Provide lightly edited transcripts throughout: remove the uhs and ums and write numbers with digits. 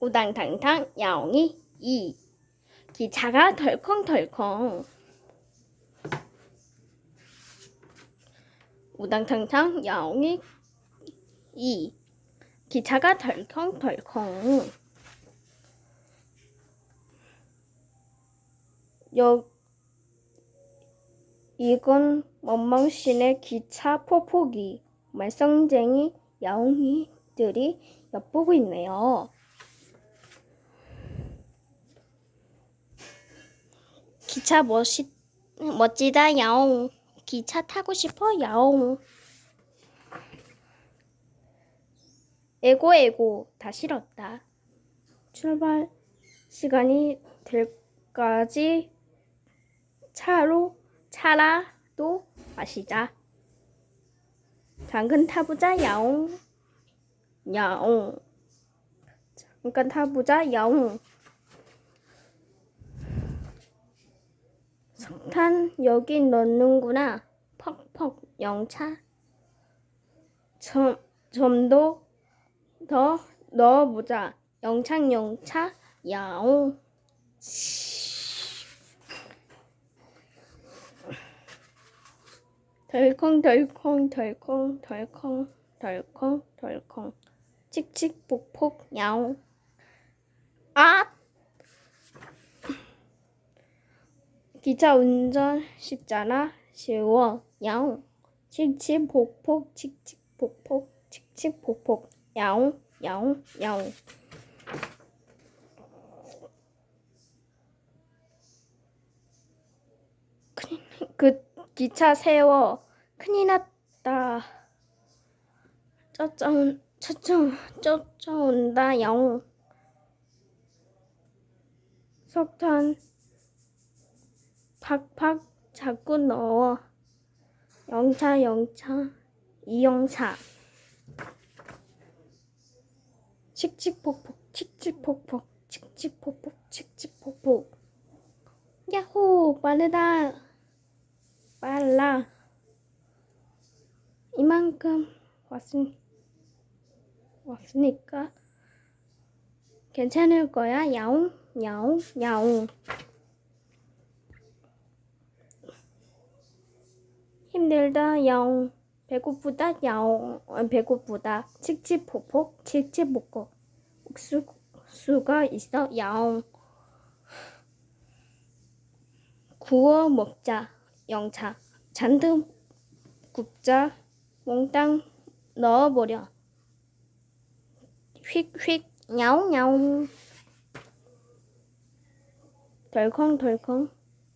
우당탕탕 야옹이 2. 기차가 덜컹덜컹. 우당탕탕 야옹이 2. 기차가 덜컹덜컹. 이건 멍멍신의 기차 포포기. 말썽쟁이 야옹이들이 엿보고 있네요. 기차 멋지다 야옹. 기차 타고 싶어 야옹. 에고 다 싫었다. 출발 시간이 될까지 차라도 마시자. 잠깐 타보자 야옹. 야옹. 잠깐 타보자 야옹. 석탄 여기 넣는구나. 퍽퍽 영차. 좀 더 넣어보자. 영차 야옹. 덜컹 칙칙폭폭 야옹. 아! 기차 운전 쉽잖아. 쉬워 야옹. 칙칙폭폭 야옹. 그 기차 세워. 큰일 났다. 쫓아온다 야옹. 석탄 팍팍 자꾸 넣어. 영차 이영차. 칙칙폭폭 야호 빨라. 이만큼 왔으니까 괜찮을 거야 야옹. 힘들다 야옹. 배고프다 야옹. 배고프다. 칙칙폭폭 옥수수가 있어 야옹. 구워 먹자 영차. 잔뜩 굽자. 몽땅 넣어버려. 휙휙 야옹. 덜컹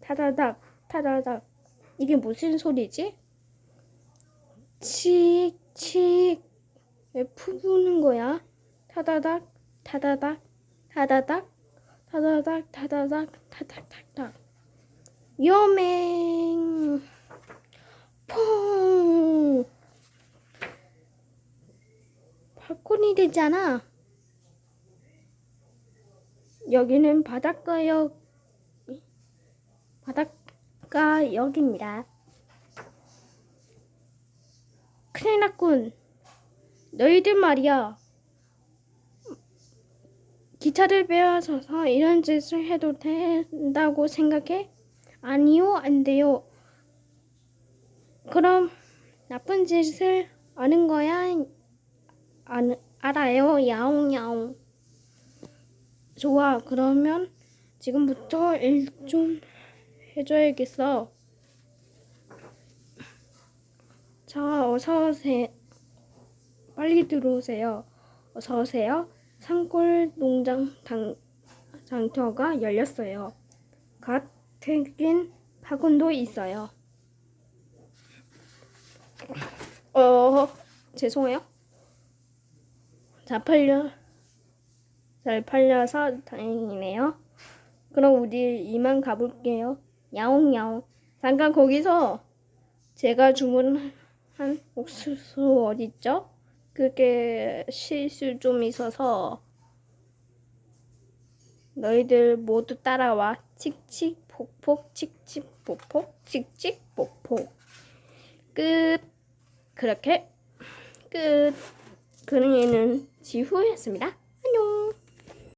타다닥. 이게 무슨 소리지? 칙칙. 왜 푸는 거야? 타다닥. 요맹. 퐁. 팝콘이 되잖아. 여기는 바닷가역입니다. 큰일 났군. 너희들 말이야. 기차를 빼앗아서 이런 짓을 해도 된다고 생각해? 아니요, 안 돼요. 그럼 나쁜 짓을 아는 거야? 알아요. 야옹. 좋아. 그러면 지금부터 일 좀 해줘야겠어. 자, 어서오세요. 빨리 들어오세요. 어서오세요. 산골 농장 장터가 열렸어요. 갓 튀긴 바구니도 있어요. 죄송해요. 잘 팔려서 다행이네요. 그럼 우리 이만 가볼게요. 야옹. 잠깐 거기서 제가 주문한 옥수수 어딨죠? 그게 실수 좀 있어서 너희들 모두 따라와. 칙칙폭폭 끝. 그렇게 끝. 그는 지후였습니다.